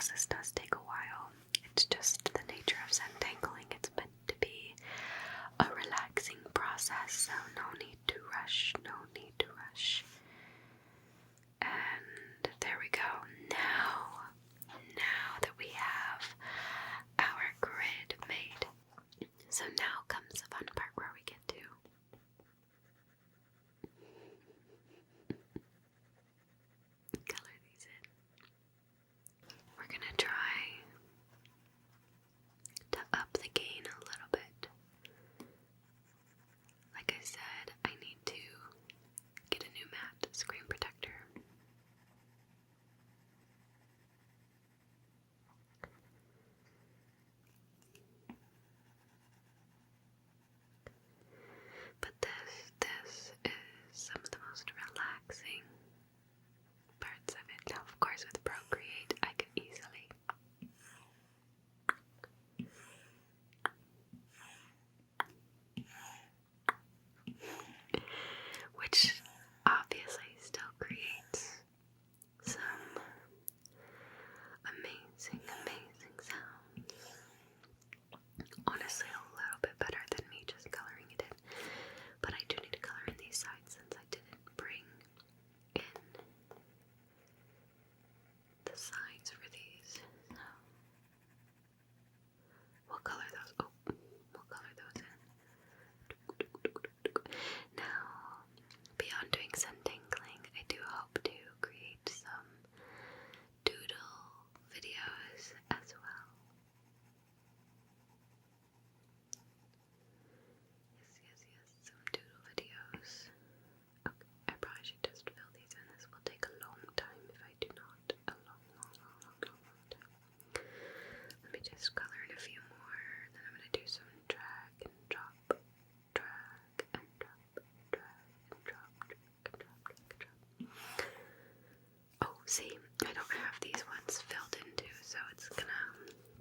process does take a while. It's just the nature of zentangling. It's meant to be a relaxing process, so no need to rush, no need to rush. And there we go. Now that we have our grid made, so now comes the fun part where we get to color these in. We're gonna try to up the gain a little bit. Like I said, I need to get a new matte screen protector. But this is some of the most relaxing parts of it. Now, of course, with Procreate, I could easily which obviously still creates some amazing sounds. Honestly, a little bit better than me just coloring it in. But I do need to color in these sides since I didn't bring in the sides for these. So we'll color those. We'll color those in. Now, beyond doing zentangling, I do hope to create some doodle videos as well. Yes, some doodle videos. Okay, I probably should just fill these in. This will take a long time if I do not. A long time. Let me just color in a few more, then I'm going to do some drag and drop, drag and drop, drag and drop, drag and drop, drag and drop. Oh, see, I don't have these ones filled in too, so it's gonna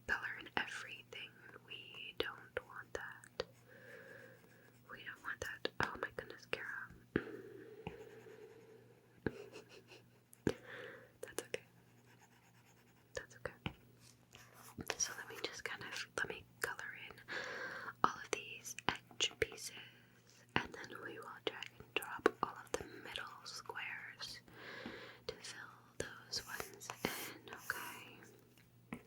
color in everything. We don't want that. We don't want that. Oh my goodness, Cara. That's okay. That's okay. So let me just let me color in all of these edge pieces, and then we will drag and drop all of the middle squares to fill those ones in, okay?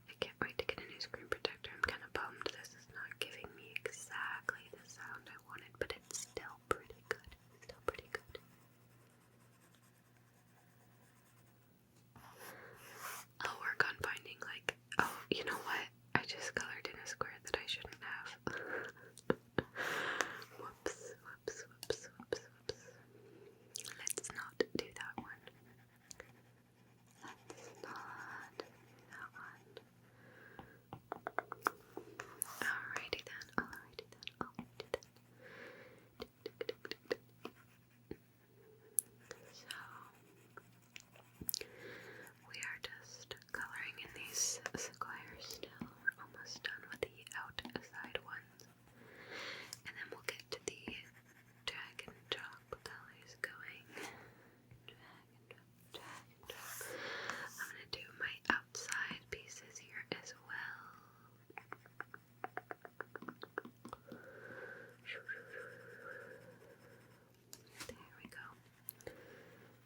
I can't wait to get a new screen protector. I'm kind of bummed this is not giving me exactly the sound I wanted, but it's still pretty good. Still pretty good. I'll work on finding, like, oh, you know what? I just colored in a square that I shouldn't have. Whoops. Let's not do that one. Alrighty then. So, we are just coloring in these squares still. We're almost done with the outside ones. And then we'll get to the drag and drop colors going. Drag and drop. I'm going to do my outside pieces here as well. There we go.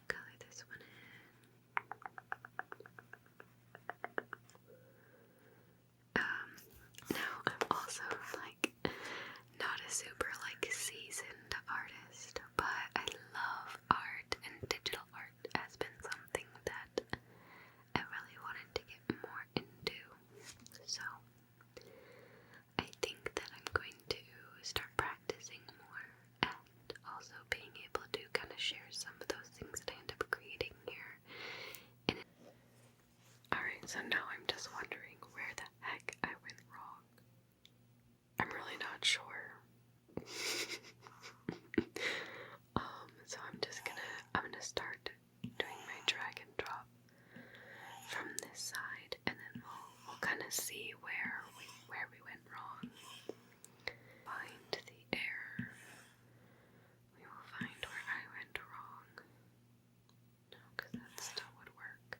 Color this one in. Now I'm also not a super seasoned artist, but I love art, and digital art has been something that I really wanted to get more into. So I think that I'm going to start practicing more, and also being able to kind of share some of those things that I end up creating here. Alright, so now I'm just wondering where the heck I went wrong. I'm really not sure. So I'm gonna start doing my drag and drop from this side, and then we'll kind of see where we went wrong. Find the error. We will find where I went wrong. No, because that still would work.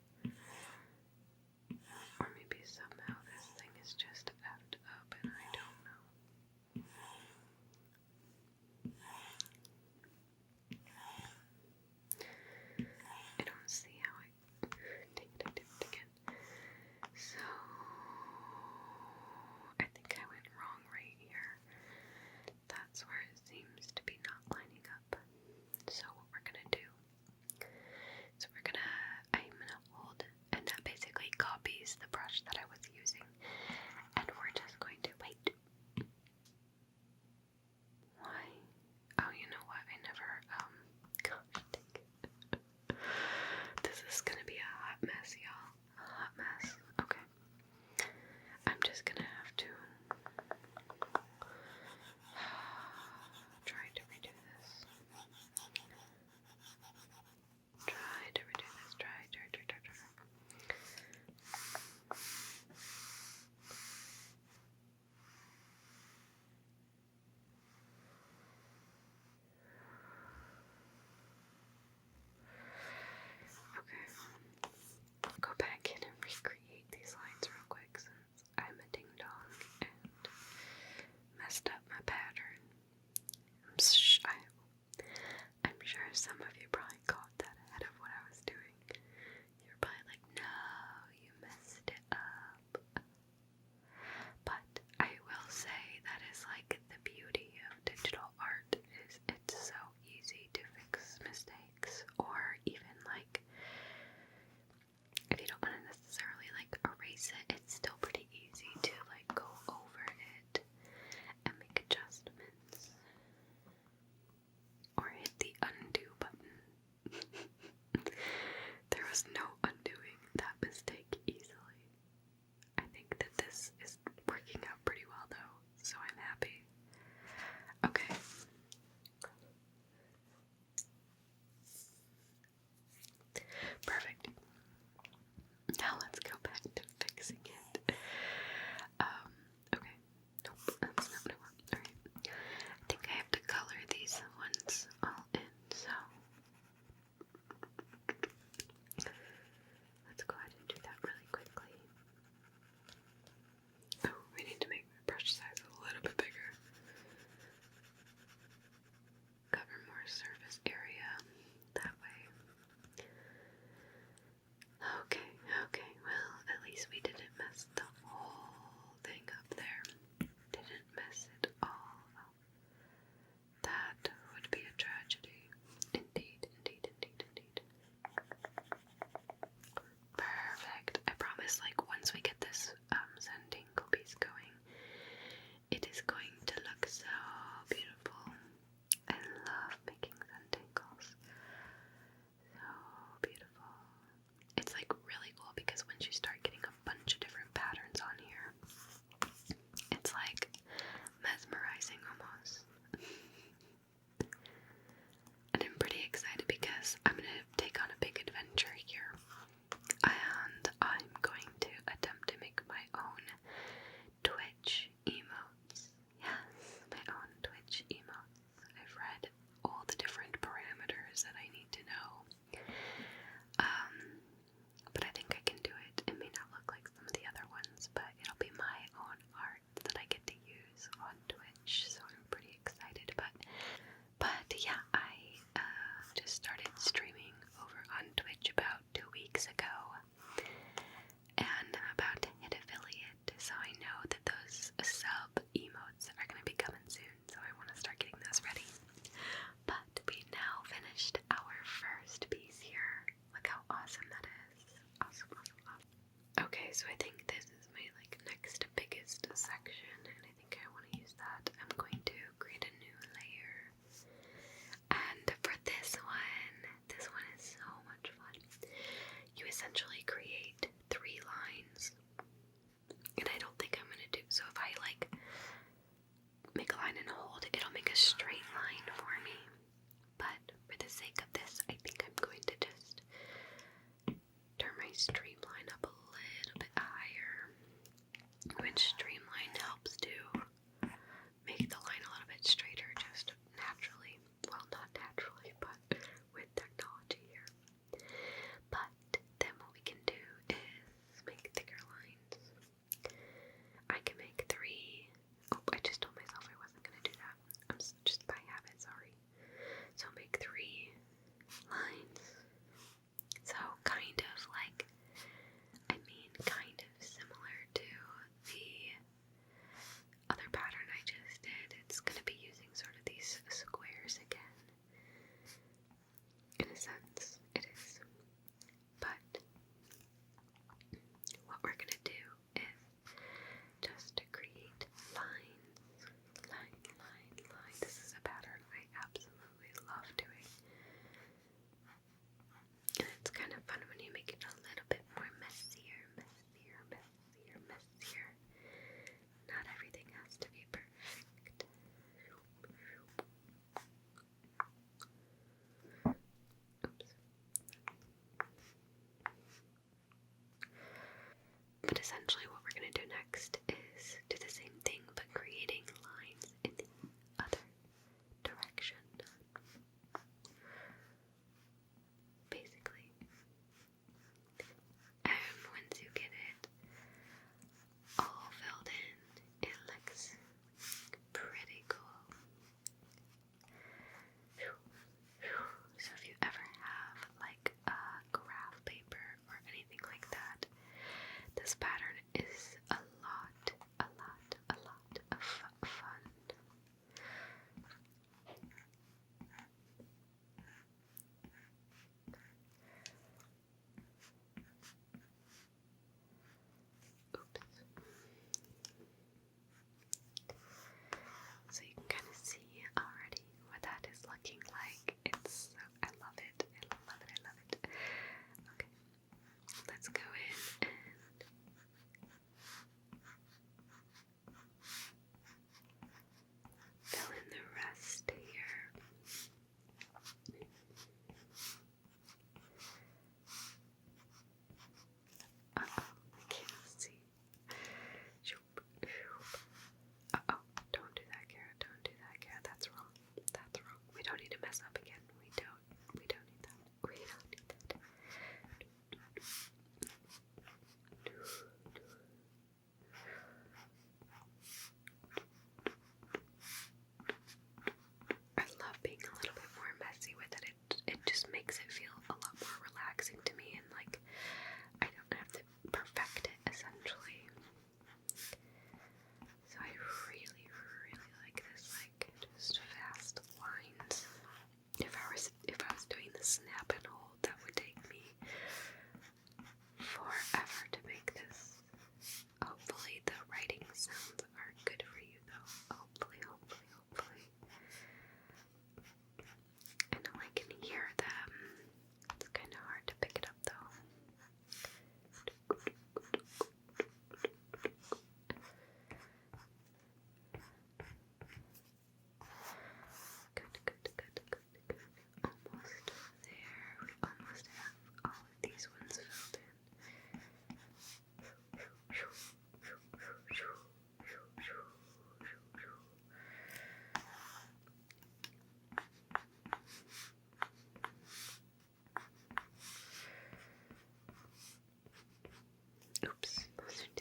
brush that I was using, and we're just going to wait. Why? Oh, you know what? I never, gosh, dang it. This is gonna be a hot mess, y'all. A hot mess. Okay. I'm just gonna have to try to redo this. Try to redo this. Try. Okay. I'll go back in and recreate these lines real quick since I'm a ding dong and messed up my pattern. I'm sure some of you probably caught that ahead of what I was doing. You're probably like, no, you messed it up. But I will say that is like the beauty of digital art is it's so easy to fix mistakes, or even like if you don't want to necessarily like erase it, it's still pretty easy to like go over it and make adjustments or hit the undo button. There was no undoing that mistake easily. I think that this is working out pretty well though, so I'm happy. Okay. Perfect. Now let's go back to fixing it. Okay. Nope, that's not what I want. Alright. I think I have to color these ones all in, so let's go ahead and do that really quickly. Oh, we need to make my brush size a little bit bigger. Cover more surface area that way. Okay, well, at least we didn't mess the whole thing up there. Didn't mess it all up. That would be a tragedy. Indeed. Perfect. I promise, like, once we get this Zentangle piece going, it is going to look so beautiful. I love making Zentangles. So beautiful. It's like really cool because once you start getting a bunch of different patterns on here, it's like mesmerizing almost. And I'm pretty excited because I'm going to take on a big adventure here. And I'm going to attempt to make my own Twitch emotes. Yes, my own Twitch emotes. I've read all the different parameters that I need to know. But I think I can do it. It may not look like some of the other ones, but it'll be my own art that I get to use on Twitch, so I'm pretty excited. But yeah, I just started streaming over on Twitch about 2 weeks ago, and I'm about to hit affiliate, so I know that those sub emotes are going to be coming soon, so I want to start getting those ready. But we now finished our first piece here. Look how awesome that is. Awesome. Okay, so I think this is my like next biggest section, and I think I want to use that. I'm going to create a new layer. And for this one is so much fun. You essentially create 3 lines. And I don't think I'm gonna do so if I like make a line and hold, it'll make a straight line for me. But for the sake of this, I think I'm going to just turn my streamline up a little bit higher, which streamline helps to make the line a little bit straighter just naturally. Well, not naturally, but with technology here. But then what we can do is make thicker lines. I can make 3. Oh, I just told myself I wasn't going to do that. I'm just by habit, sorry. So make 3 lines. So kind of like, kind of similar to the This pattern is a lot of fun. Oops. So you can kind of see already what that is looking like. I love it. Okay, let's go in and fill in the rest here. Uh-oh, I can't see. Uh-oh, don't do that, Cara. Don't do that, Cara. That's wrong. We don't need to mess up again. We don't need that. I love being a little bit more messy with it. It just makes it feel a lot more relaxing to me, and like I don't have to perfect it essentially. So I really like this, like just fast lines. If I was doing the snap and hold, that would take me forever to make this. Hopefully the writing sounds are good for you though. Hopefully. I know I can hear them. It's kind of hard to pick it up though. Good. Almost there. We almost have all of these ones filled in. Oops, those are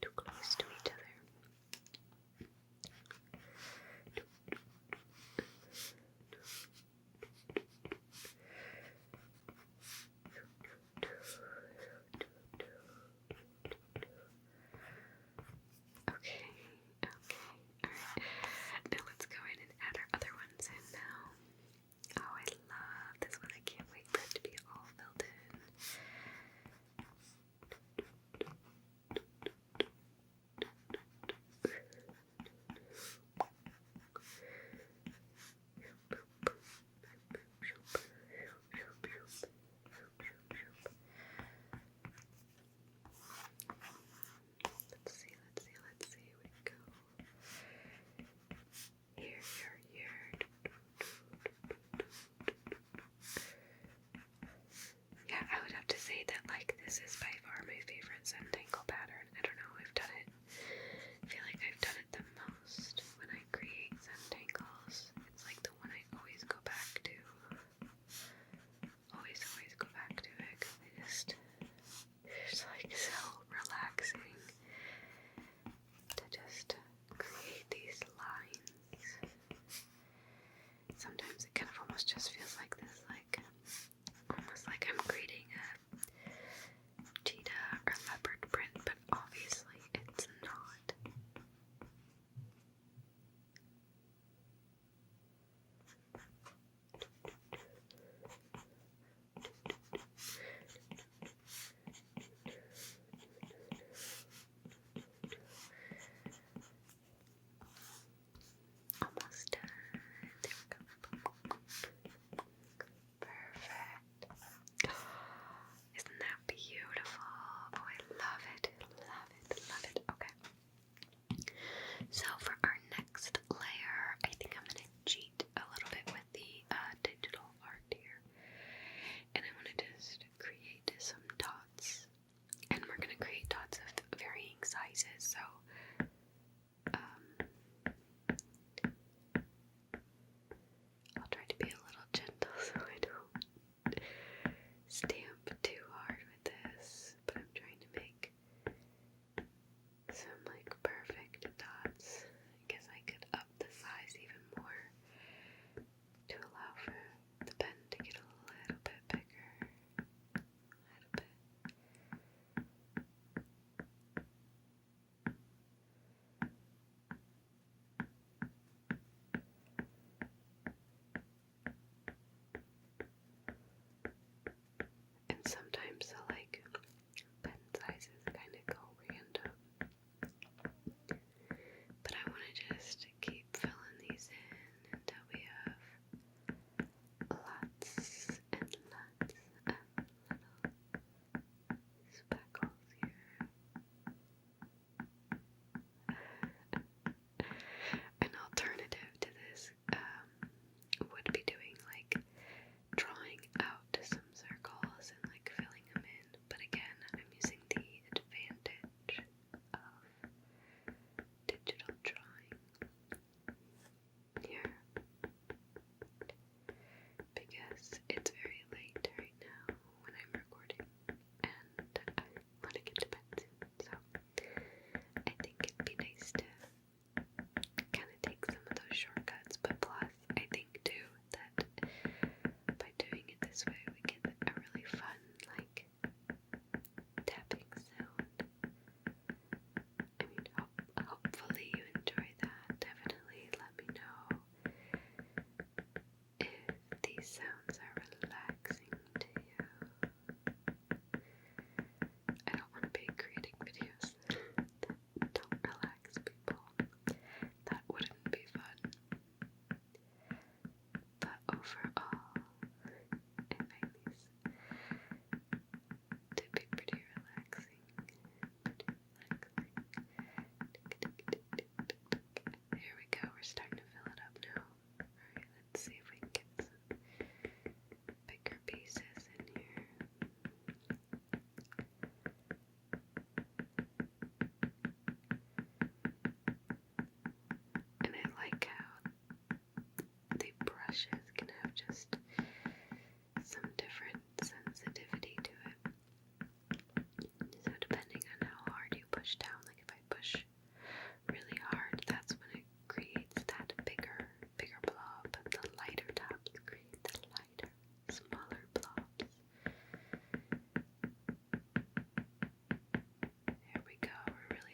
too close to each other. Okay, alright. Now let's go in and add our other ones in now. Oh, I love this one. I can't wait for it to be all filled in. Let's see. We go here. Yeah, I would have to say that like this is by far my favorite Zentangle pattern. I don't know, I feel like I've done it the most when I create Zentangles. It's like the one I always go back to. Always go back to it because it's like so relaxing to just create these lines. Sometimes it kind of almost just feels like this, almost like I'm creating a cheetah or leopard print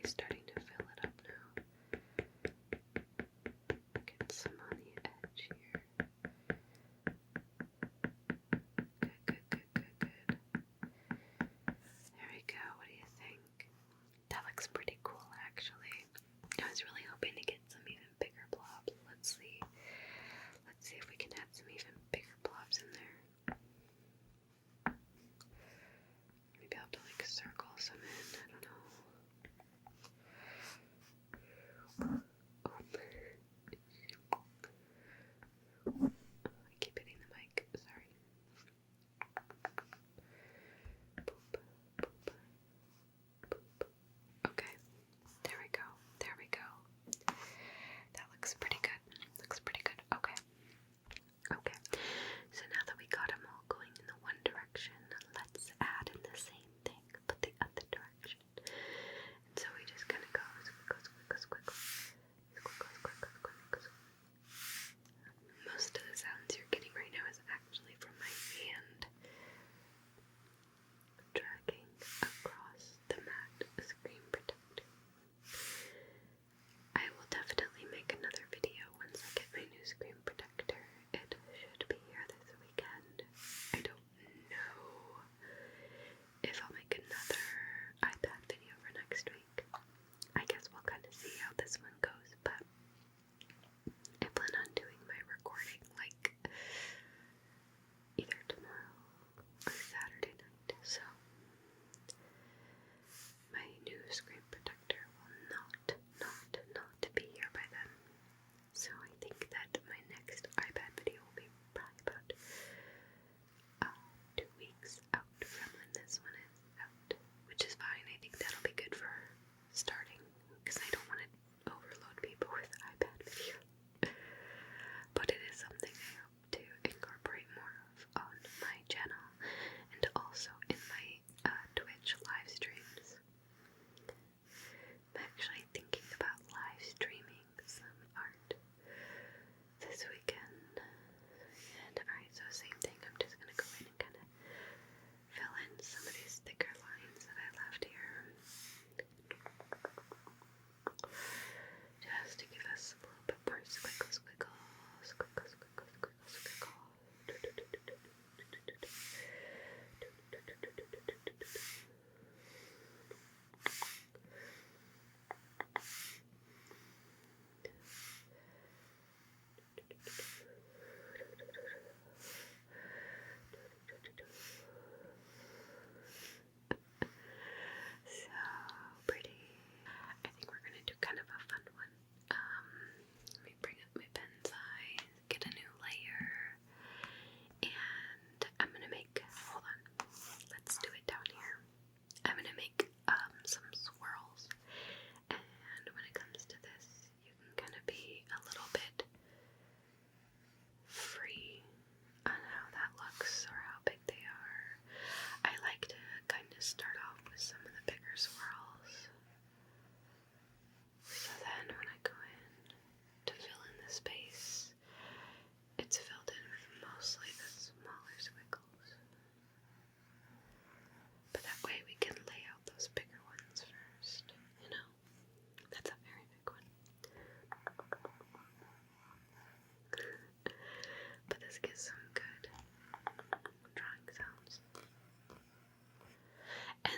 really starting to fill it up now. Get some on the edge here. Good. There we go. What do you think? That looks pretty cool, actually. I was really hoping to get some even bigger blobs. Let's see. Let's see if we can add some even bigger blobs in there. Maybe I'll have to like circle some in. I don't know. I keep hitting the mic. Sorry. Okay. There we go. There we go. That looks pretty good. Looks pretty good. Okay. Okay. So now that we got them all going in the one direction, let's add in the same thing, but the other direction. And so we just kind of go squiggles. Most of the sounds you're getting right now is actually from my hand dragging across the matte screen protector. I will definitely make another video once I get my new screen protector. It should be here this weekend. I don't know if I'll make another iPad video for next week. I guess we'll kind of see how this one goes, but I plan on doing my recording like either tomorrow or Saturday night, so my new screen protector will not be here by then. So I think that my next iPad video will be probably about 2 weeks out from when this one is out, which is fine. I think that'll be good for starting, because I don't want to overload people with iPad videos. But it is something I hope to incorporate more of on my channel and also in my Twitch live streams. I'm actually thinking about live streaming some art this weekend. And alright, so same thing. I'm just gonna go in and kind of fill in some of these thicker lines that I left here. Just to give us a little bit more squiggle. So pretty. I think we're gonna do kind of a fun one. Let me bring up my pen size, get a new layer, and I'm gonna make, hold on, let's do it down here. I'm gonna make some swirls, and when it comes to this, you can kind of be a little bit free on how that looks or how big they are. I like to kind of start off with some of the bigger swirls, so then when I go in to fill in the space, it's filled in with mostly the smaller squiggles. But that way we can lay out those bigger ones first, you know? That's a very big one. But this gives some good drawing sounds. And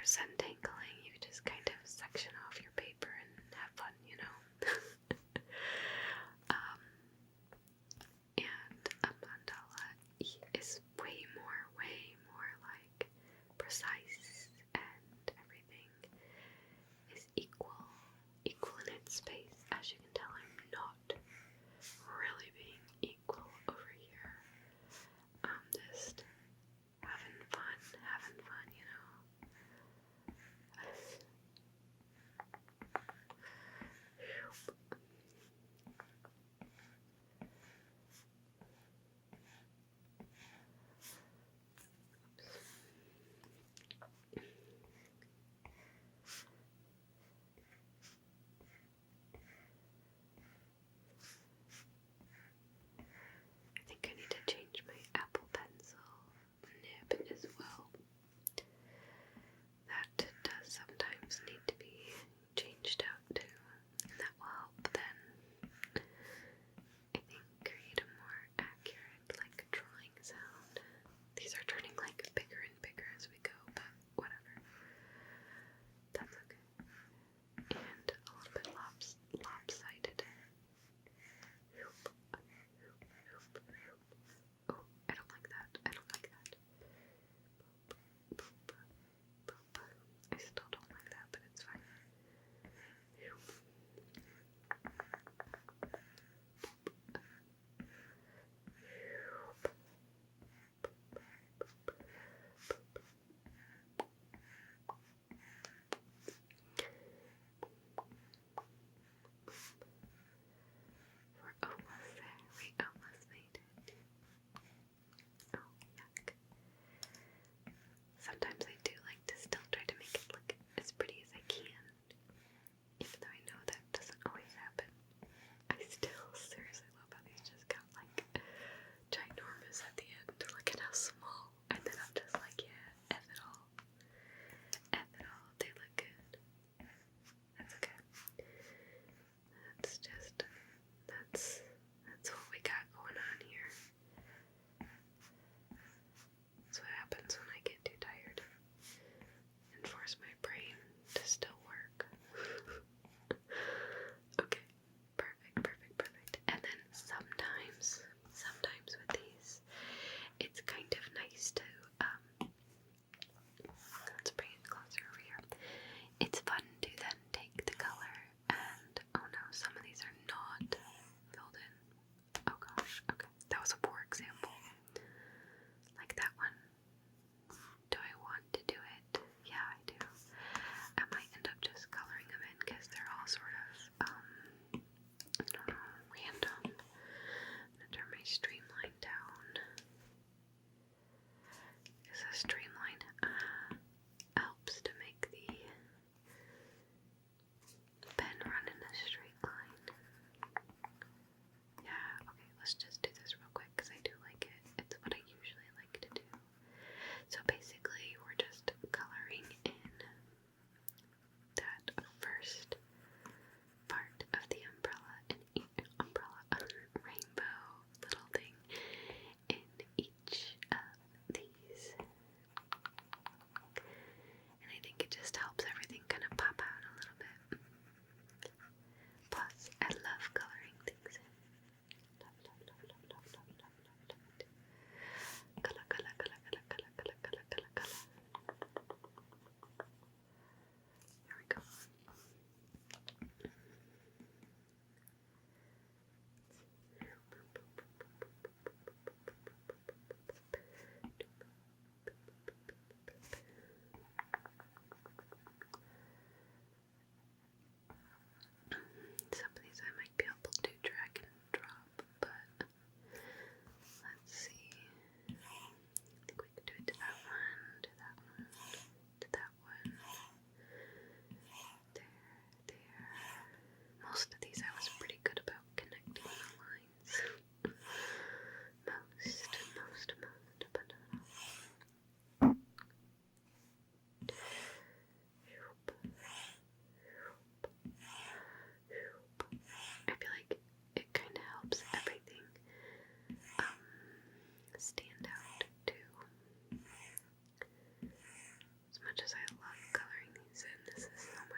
zentangling, you just kind of section off your paper and have fun, you know. And a mandala is way more like precise, and everything is equal in its space. As you can tell, I'm not really being equal over here. I'm just having fun, you know.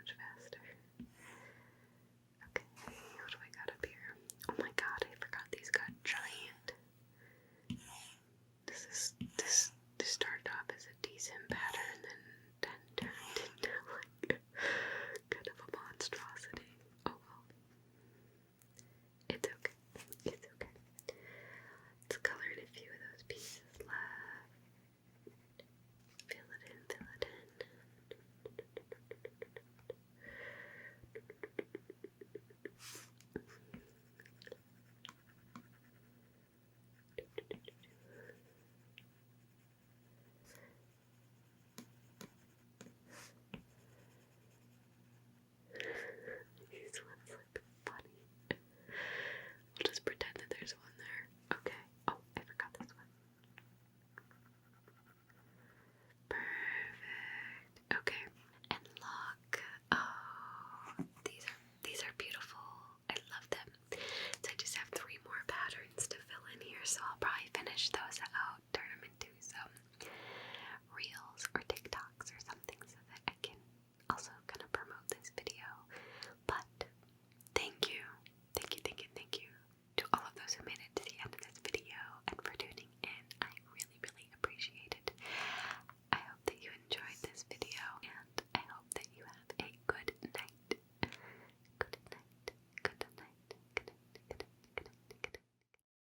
much faster.